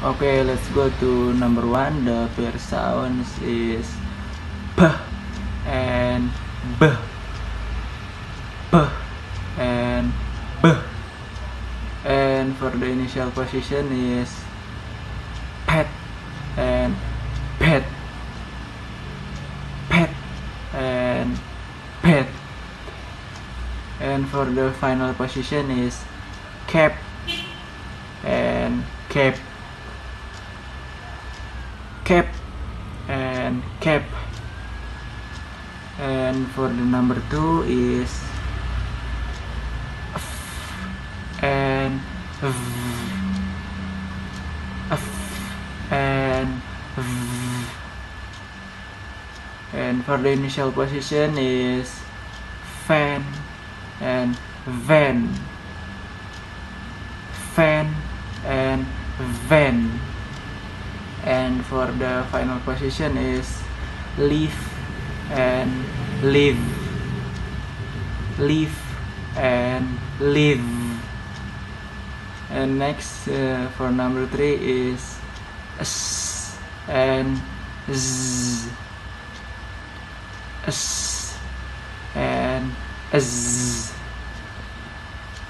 Okay, let's go to number one. The pair sounds is p and b, p and b. And for the initial position is pet and pet, pet and pet. And for the final position is cap and cap, cap and cap. And for the number two is f and v, f and v. And for the initial position is fan and van, fan and van. And for the final position is leaf and live, leaf and live. And next for number three is s and z, s and z.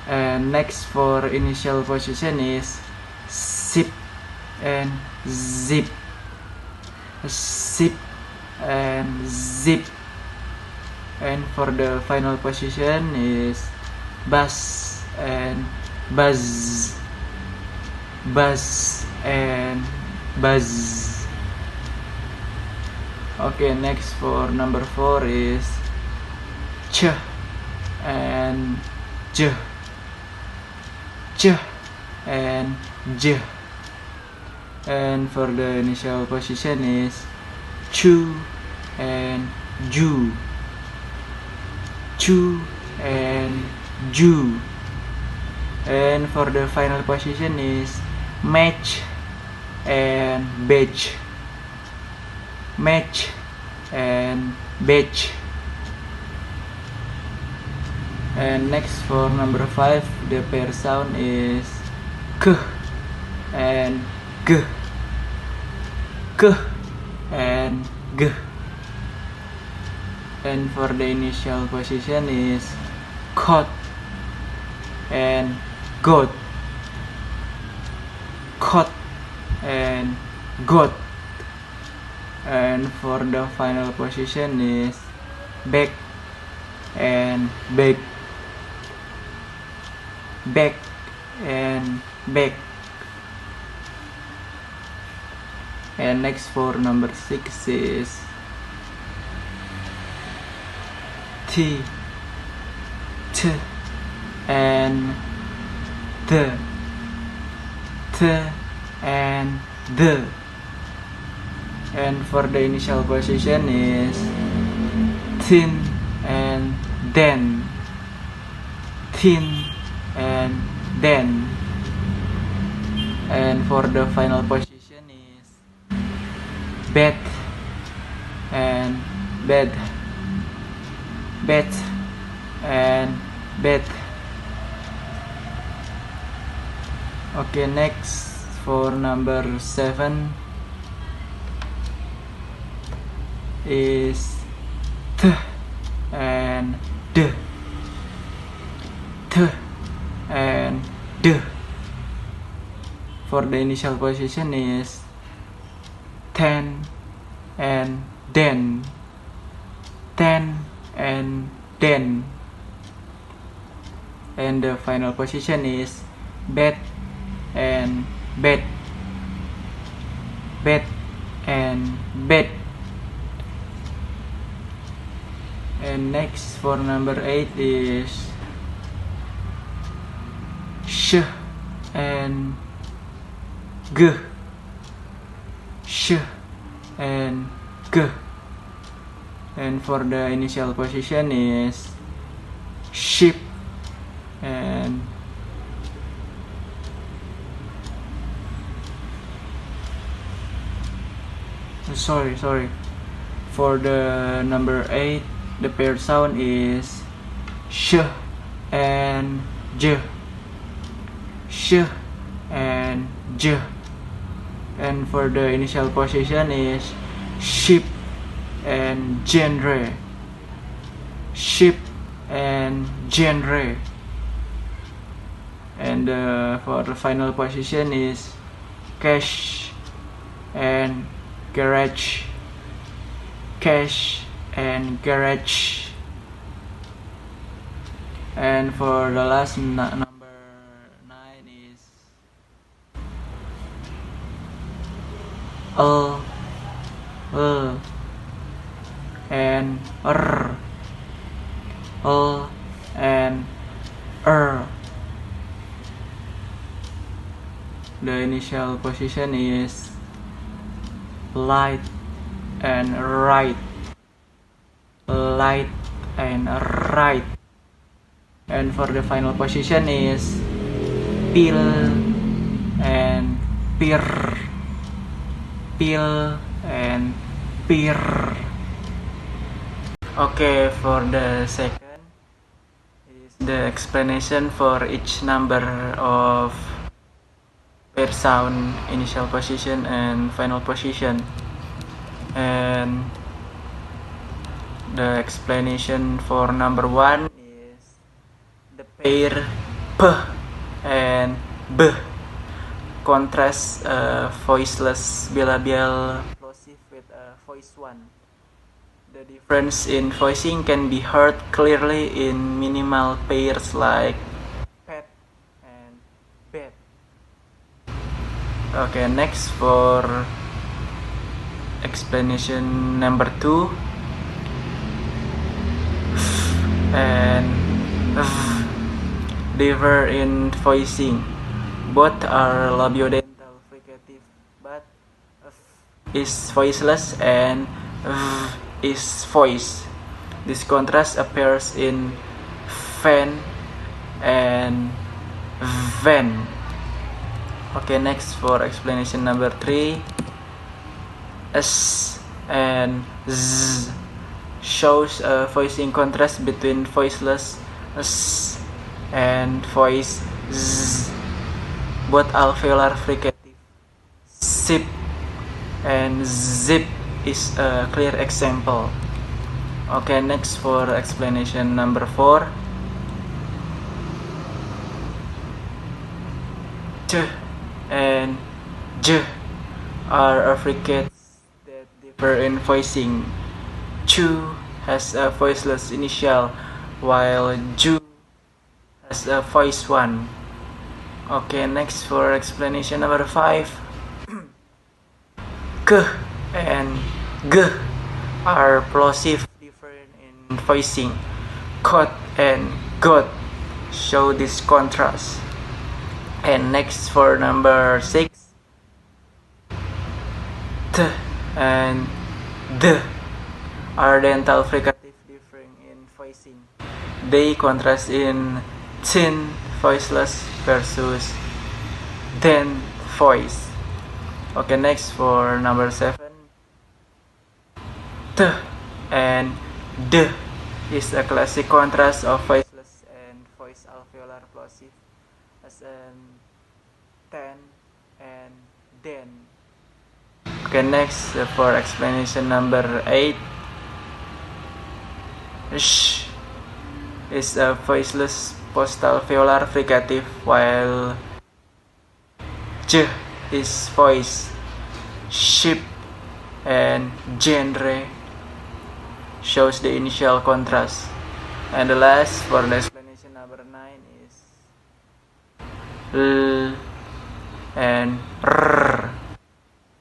And next for initial position is zip and zip, zip and zip. And for the final position is buzz and buzz, buzz and buzz. Okay, next for number four is ch and j, ch and j. And for the initial position is chew and ju, chew and ju. And for the final position is match and batch, match and batch. And next for number five, the pair sound is k and g, k and g. And for the initial position is cot and got, cot and got. And for the final position is back and back, back and back. And next for number six is t, t and the, t and the. And for the initial position is thin and then, thin and then. And for the final position is bed and bed, bed and bed. Okay, next for number seven is t and d, t and d. For the initial position is ten and then, ten and then. And the final position is bed and bed, bed and bed. And next for number eight is sh and g, sh and g. And for the initial position is sheep and sorry. For the number 8, the pair sound is sh and j, sh and j. And for the initial position is ship and genre. Ship and genre. And for the final position is cash and garage. Cash and garage. And for the last number 9 is and and The initial position is light and right. Light and right. And for the final position is peel and peer. Peel and peer. Okay, for the second is the explanation for each number of pair sound initial position and final position. And the explanation for number 1 is the pair p and b contrast voiceless bilabial plosive with voice 1. The difference in voicing can be heard clearly in minimal pairs like pet and bed. Okay, next for explanation number 2 and differ in voicing. Both are labiodental fricative, but is voiceless and is voice. This contrast appears in van and van. Okay, next for explanation number 3, s and z shows a voicing contrast between voiceless s and voice z. Both alveolar fricative. Zip and zip is a clear example. Okay, next for explanation number 4, j and j are fricates that differ in voicing. Chu has a voiceless initial, while ju has a voice 1. Okay, next for explanation number 5, k and g are plosive, different in voicing. Got and got show this contrast. And next for number 6, t and d are dental fricative, differing in voicing. They contrast in thin voiceless versus then voice. Okay, next for number 7, t and d is a classic contrast of voiceless and voice alveolar plosive, as in ten and then. Okay, next for explanation number 8, sh is a voiceless postalveolar fricative, while j is voice. Ship and genre shows the initial contrast. And the last for the explanation number 9 is l and r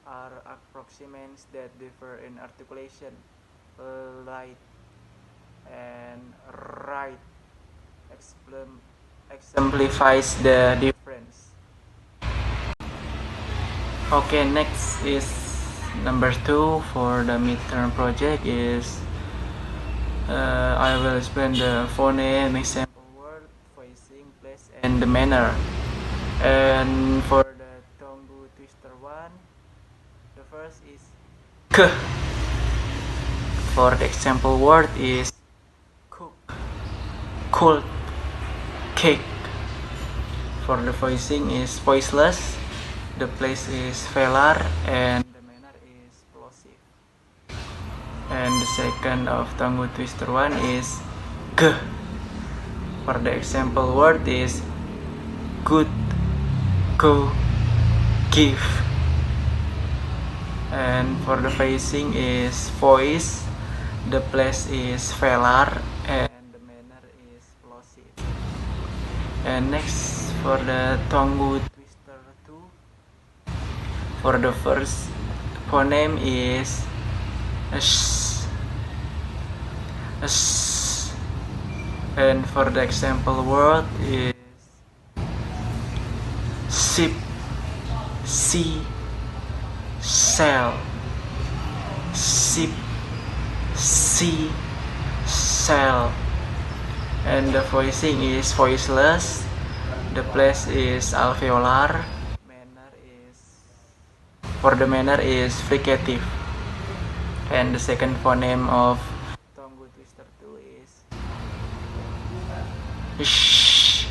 are approximants that differ in articulation. Light and right exemplifies the difference. Okay, next is number 2 for the midterm project is I will explain the phoneme, example word, voicing, place, and the manner. And for the tongue twister 1, the first is k. For the example word is cook, cold, cake. For the voicing is voiceless. the place is velar, and the manner is plosive. And the second of tongue twister one is g. For the example word is good, go, give. And for the phrasing is voice, the place is velar, and the manner is plosive. And next for the tongue twister 2, for the first phoneme is sh, sh. And for the example word is ship, sea, sail, ship, sea, sail. And the voicing is voiceless, the place is alveolar, for the manner is fricative. And the second phoneme of tongue twister 2 is sh.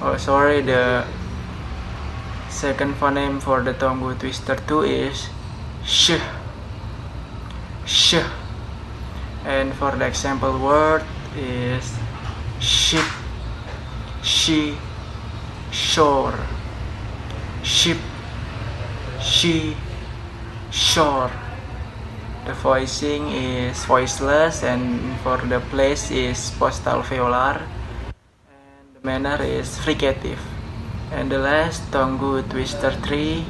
Oh sorry, the second phoneme for the tongue twister 2 is sh, sh. And for the example word is ship, she, shore, ship, she, shore. The voicing is voiceless, and for the place is postalveolar, and the manner is fricative. And the last tongue twister 3,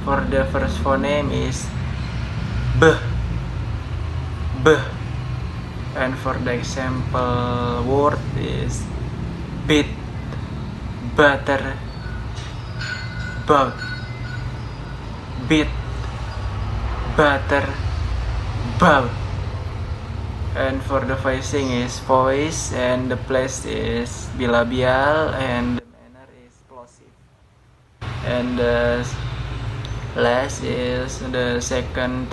for the first phoneme is b, b. And for the example word is bit, butter, bug, bit, butter, bug. And for the voicing is voice, and the place is bilabial, and the manner is plosive. And the last is the second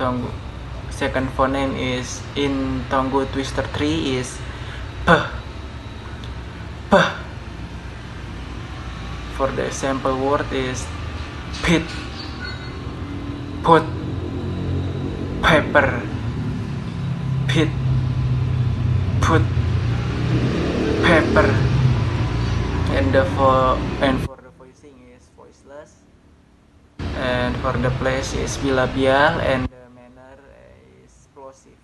phoneme is in tongue twister 3 is p, p. For the example word is pit, put, pepper, pit, put, pepper. And for the voicing is voiceless, and for the place is bilabial, and the manner is plosive.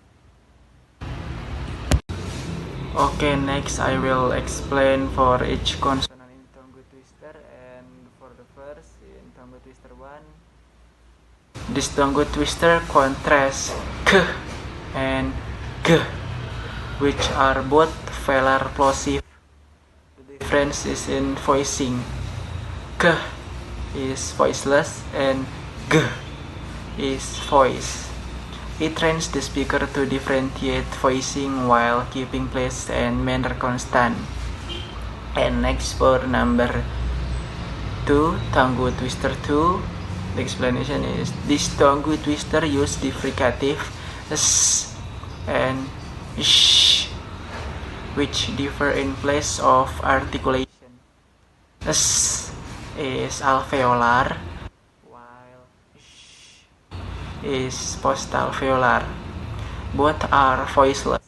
Okay, next I will explain for each consonant in tongue twister. And for the first in tongue twister 1, this tongue twister contrasts k and g, which are both velar plosive. The difference is in voicing. K is voiceless and g is voice. It trains the speaker to differentiate voicing while keeping place and manner constant. And next for number 2, tongue twister 2, the explanation is this tongue twister use the fricative s and sh, which differ in place of articulation. S is alveolar, while sh is postalveolar. Both are voiceless,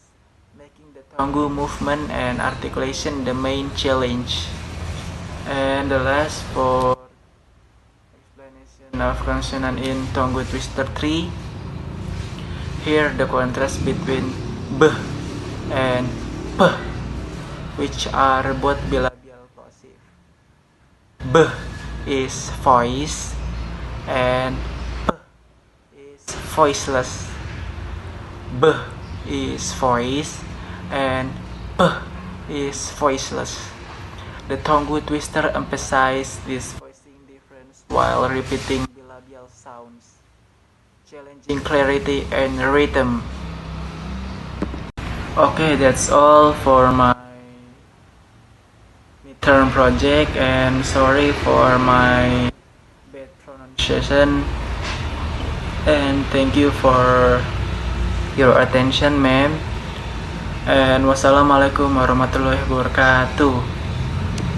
making the tongue movement and articulation the main challenge. And the last for explanation of consonant in tongue twister 3, here the contrast between b and p, which are both bilabial plosive. B is voice and voiceless. B is voice and p is voiceless. The tongue twister emphasizes this voicing difference while repeating bilabial sounds, challenging clarity and rhythm. Okay, that's all for my midterm project, and sorry for my bad pronunciation. And thank you for your attention, ma'am. And wassalamualaikum warahmatullahi wabarakatuh.